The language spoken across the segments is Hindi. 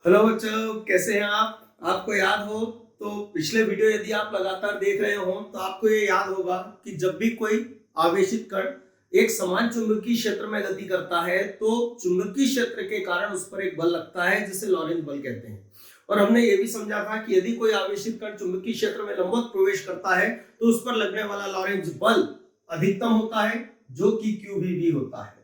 हेलो बच्चों, कैसे हैं आप? आपको याद हो तो पिछले वीडियो यदि आप लगातार देख रहे हो तो आपको ये याद होगा कि जब भी कोई आवेशित कण एक समान चुंबकीय क्षेत्र में गति करता है तो चुंबकीय क्षेत्र के कारण उस पर एक बल लगता है जिसे लॉरेंज बल कहते हैं। और हमने ये भी समझा था कि यदि कोई आवेशित कण चुंबकीय क्षेत्र में लंबवत प्रवेश करता है तो उस पर लगने वाला लॉरेंज बल अधिकतम होता है, जो कि QVB होता है,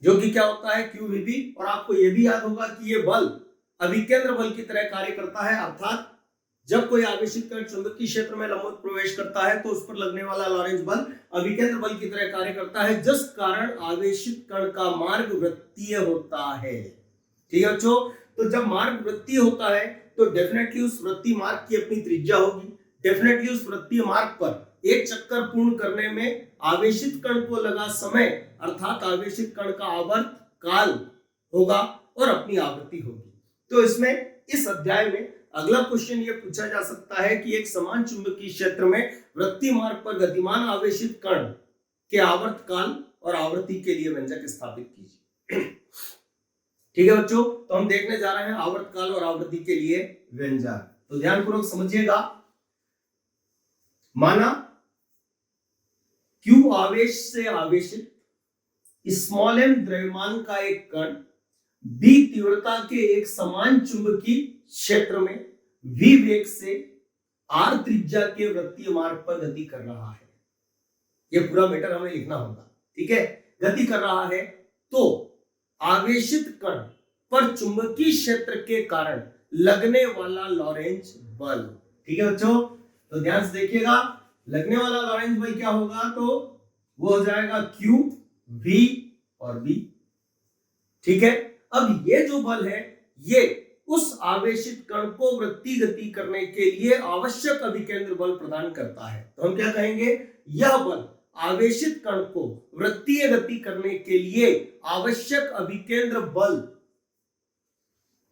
जो कि क्या होता है QVB। और आपको यह भी याद होगा कि यह बल अभिकेंद्र बल की तरह कार्य करता है, अर्थात जब कोई आवेशित कण चुंबकीय क्षेत्र में लंबवत प्रवेश करता है तो उस पर लगने वाला लॉरेंज बल अभिकेंद्र बल की तरह कार्य करता है, जिस कारण आवेशित कण का मार्ग वृत्तीय होता है। ठीक है बच्चों, तो जब मार्ग वृत्तीय होता है तो डेफिनेटली उस वृत्तीय मार्ग की अपनी त्रिज्या होगी। डेफिनेटली उस वृत्तीय मार्ग पर एक चक्कर पूर्ण करने में आवेशित कण को लगा समय अर्थात आवेशित कण का आवर्त काल होगा और अपनी आवृत्ति होगी। तो इसमें इस अध्याय में अगला क्वेश्चन ये पूछा जा सकता है कि एक समान चुंबकीय क्षेत्र में वृत्तीय मार्ग पर गतिमान आवेशित कण के आवर्त काल और आवृत्ति के लिए व्यंजक स्थापित कीजिए। ठीक है बच्चों, तो हम देखने जा रहे हैं आवर्त काल और आवृत्ति के लिए व्यंजक। तो ध्यानपूर्वक समझिएगा। माना Q आवेश से आवेशित स्मॉल m द्रव्यमान का एक कण B तीव्रता के एक समान चुंबकीय क्षेत्र में V वेग से R त्रिज्या के वृत्तीय मार्ग पर गति कर रहा है। यह पूरा मैटर हमें लिखना होगा। ठीक है, गति कर रहा है तो आवेशित कण पर चुंबकीय क्षेत्र के कारण लगने वाला लॉरेंज बल। ठीक है बच्चों, तो ध्यान से देखिएगा। लगने वाला लॉरेंज बल क्या होगा, तो वो हो जाएगा Q, V और B। ठीक है, अब ये जो बल है ये उस आवेशित कण को वृत्तीय गति करने के लिए आवश्यक अभिकेंद्र बल प्रदान करता है। तो हम क्या कहेंगे, यह बल आवेशित कण को वृत्तीय गति करने के लिए आवश्यक अभिकेंद्र बल।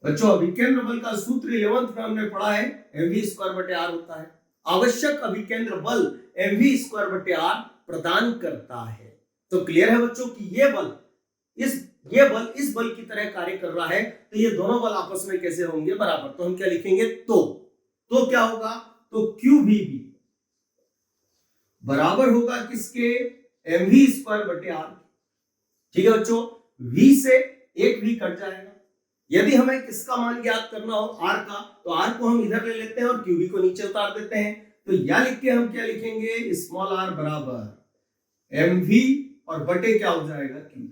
बच्चों, अभिकेंद्र बल का सूत्र 11th में हमने पढ़ा है, mv²/r होता है। आवश्यक अभिकेंद्र बल mv²/r प्रदान करता है। तो क्लियर है बच्चों कि ये बल इस बल की तरह कार्य कर रहा है, तो ये दोनों बल आपस में कैसे होंगे, बराबर। तो हम क्या लिखेंगे, तो क्या होगा, तो QVB बराबर होगा किसके, mv²/r। ठीक है बच्चों, V से एक V कट जाएगा। यदि हमें किसका मान ज्ञात करना हो, R का, तो R को हम इधर ले लेते हैं और QV को नीचे उतार देते हैं। तो या लिख के हम क्या लिखेंगे, स्मॉल r बराबर mv और बटे क्या हो जाएगा, Q।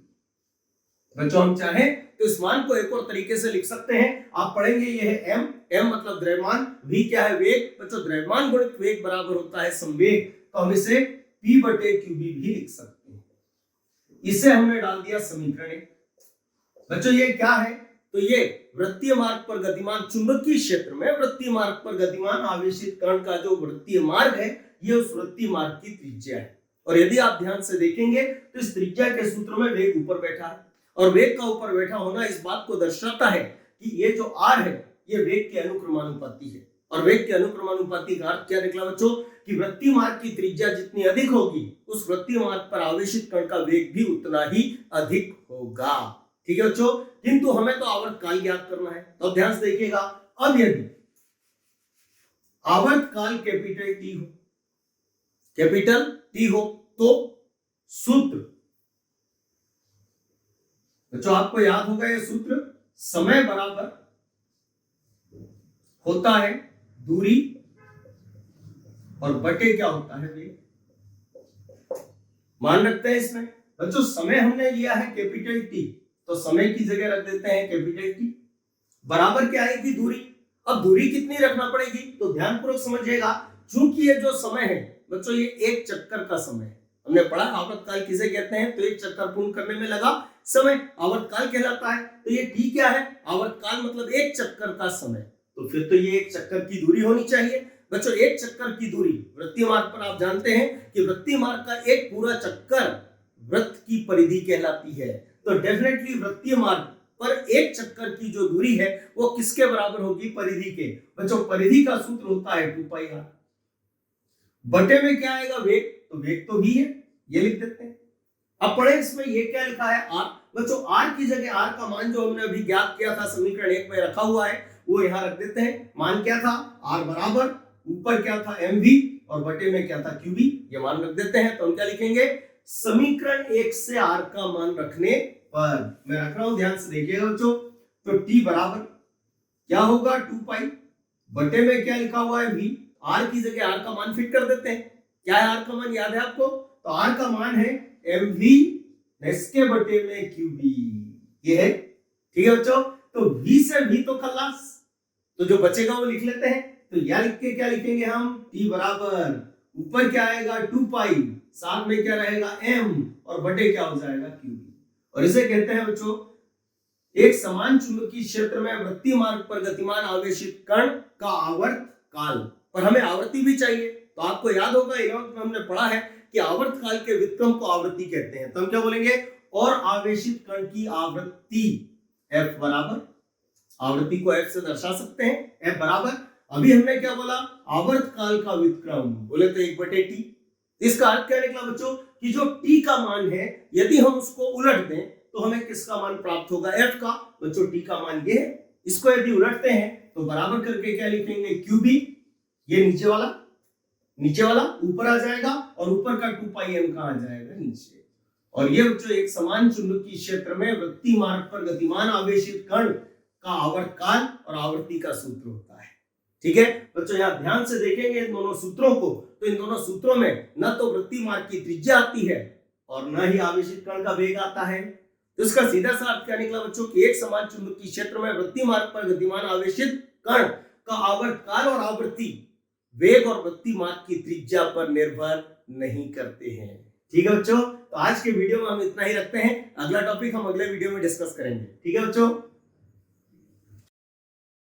बच्चों, हम चाहें तो इस मान को एक और तरीके से लिख सकते हैं। आप पढ़ेंगे, ये है m मतलब द्रव्यमान, v क्या है, वेग। बच्चों, द्रव्यमान गुणित वेग बराबर होता है संवेग, तो हम इसे P/QB भी लिख सकते हैं। इसे हमने डाल दिया समीकरण। बच्चों, ये क्या है, तो ये वृत्तीय मार्ग पर गतिमान चुंबकीय क्षेत्र में वृत्तीय मार्ग पर गतिमान आवेशित कण का जो वृत्तीय मार्ग है, ये उस वृत्तीय मार्ग की त्रिज्या है। और यदि आप ध्यान से देखेंगे तो इस त्रिज्या के सूत्र में वेग ऊपर बैठा है, और वेग का ऊपर बैठा होना इस बात को दर्शाता है कि ये जो r है ये वेग के अनुक्रमानुपाती है। और वेग के अनुक्रमानुपाती का अर्थ क्या निकला बच्चों, कि वृत्तीय मार्ग की त्रिज्या जितनी अधिक होगी उस वृत्तीय मार्ग पर आवेशित कण का वेग भी उतना ही अधिक होगा। ठीक है बच्चों, किंतु हमें तो आवर्त काल ज्ञात करना है। तो ध्यान से देखिएगा। अब यदि आवर्त काल कैपिटल T हो तो सूत्र, बच्चों आपको याद होगा यह सूत्र, समय बराबर होता है दूरी और बटे क्या होता है, वेग। मान रखते हैं इसमें। बच्चों, समय हमने लिया है कैपिटल T, तो समय की जगह रख देते हैं कैपिटल T। बराबर क्या आएगी, दूरी। अब दूरी कितनी रखना पड़ेगी, तो ध्यानपूर्वक समझिएगा। चूंकि ये जो समय है बच्चों, ये एक चक्कर का समय है। हमने पढ़ा आवर्तकाल किसे कहते हैं, तो एक चक्कर पूर्ण करने में लगा समय आवर्तकाल कहलाता है। तो ये T क्या है, आवर्तकाल मतलब एक चक्कर का समय। तो फिर तो ये एक चक्कर की दूरी होनी चाहिए। बच्चों, एक चक्कर की दूरी वृत्तीय मार्ग पर आप जानते हैं कि वृत्तीय मार्ग का एक पूरा चक्कर वृत्त की परिधि कहलाती है। तो डेफिनेटली वृत्तीय मार्ग पर एक चक्कर की जो दूरी है वो किसके बराबर होगी, परिधि के। बच्चों, परिधि का सूत्र होता है 2πr। बटे में क्या आएगा, वेग। तो वेग तो v है, ये लिख देते हैं। अब पढ़े इसमें ये क्या लिखा है, r। बच्चों आर की जगह आर का मान जो हमने अभी ज्ञात किया था समीकरण 1 में रखा हुआ है वो यहाँ रख देते हैं। मान क्या था, आर बराबर ऊपर क्या था mv और बटे में क्या था qb, ये मान रख देते हैं। तो हम क्या लिखेंगे, समीकरण 1 से आर का मान रखने पर, मैं रख रहा हूं ध्यान से देखिएगा बच्चों, तो t बराबर क्या होगा 2 पाई, बटे में क्या लिखा हुआ है v, आर की जगह आर का मान फिट कर देते हैं। क्या है आर का मान, याद है आपको, तो आर का मान है mv इसके बटे में qb, ये है। ठीक है बच्चों, तो v से v तो खल्लास, तो जो बचेगा वो लिख लेते हैं। तो यह लिख के क्या लिखेंगे हम, t बराबर ऊपर क्या आएगा 2 पाई, साथ में क्या रहेगा m और बटे क्या हो जाएगा qb। और इसे कहते हैं बच्चों एक समान चुंबकीय क्षेत्र में वृत्तीय मार्ग पर गतिमान आवेशित कण का आवर्त काल। पर हमें आवृत्ति भी चाहिए, तो आपको याद होगा 11th में हमने पढ़ा है कि आवर्त काल के व्युत्क्रम को आवृत्ति कहते हैं। तो हम क्या बोलेंगे, और आवेशित कण की आवृत्ति f बराबर, आवृत्ति को f से दर्शा सकते हैं, f बराबर, अभी हमने क्या बोला, आवर्त काल का व्युत्क्रम, बोले तो 1/t। इसका अर्थ क्या निकला बच्चों कि जो t का मान है यदि हम उसको उलट दें तो हमें किसका मान प्राप्त होगा, f का। बच्चों t का मान ये है, इसको यदि उलटते हैं तो बराबर करके क्या लिखेंगे qb, ये नीचे वाला ऊपर आ जाएगा और ऊपर का 2 पाई m कहां आ जाएगा, नीचे। और ये बच्चों एक समान चुंबकीय क्षेत्र में वृत्तीय मार्ग पर गतिमान आवेशित कण का आवर्त काल और आवृत्ति का सूत्र होता है। ठीक है बच्चों, यहाँ ध्यान से देखेंगे इन दोनों सूत्रों को, तो इन दोनों सूत्रों में न तो वृत्तीय मार्ग की त्रिज्या आती है और न ही आवेशित कण का वेग आता है। तो इसका सीधा सा अर्थ क्या निकला बच्चों कि एक समान चुंबकीय क्षेत्र में वृत्तीय मार्ग पर गतिमान आवेशित कण का आवर्त काल और आवृत्ति वेग और वृत्तीय मार्ग की त्रिज्या पर निर्भर नहीं करते हैं। ठीक है बच्चों, तो आज के वीडियो में हम इतना ही रखते हैं, अगला टॉपिक हम अगले वीडियो में डिस्कस करेंगे। ठीक है बच्चों।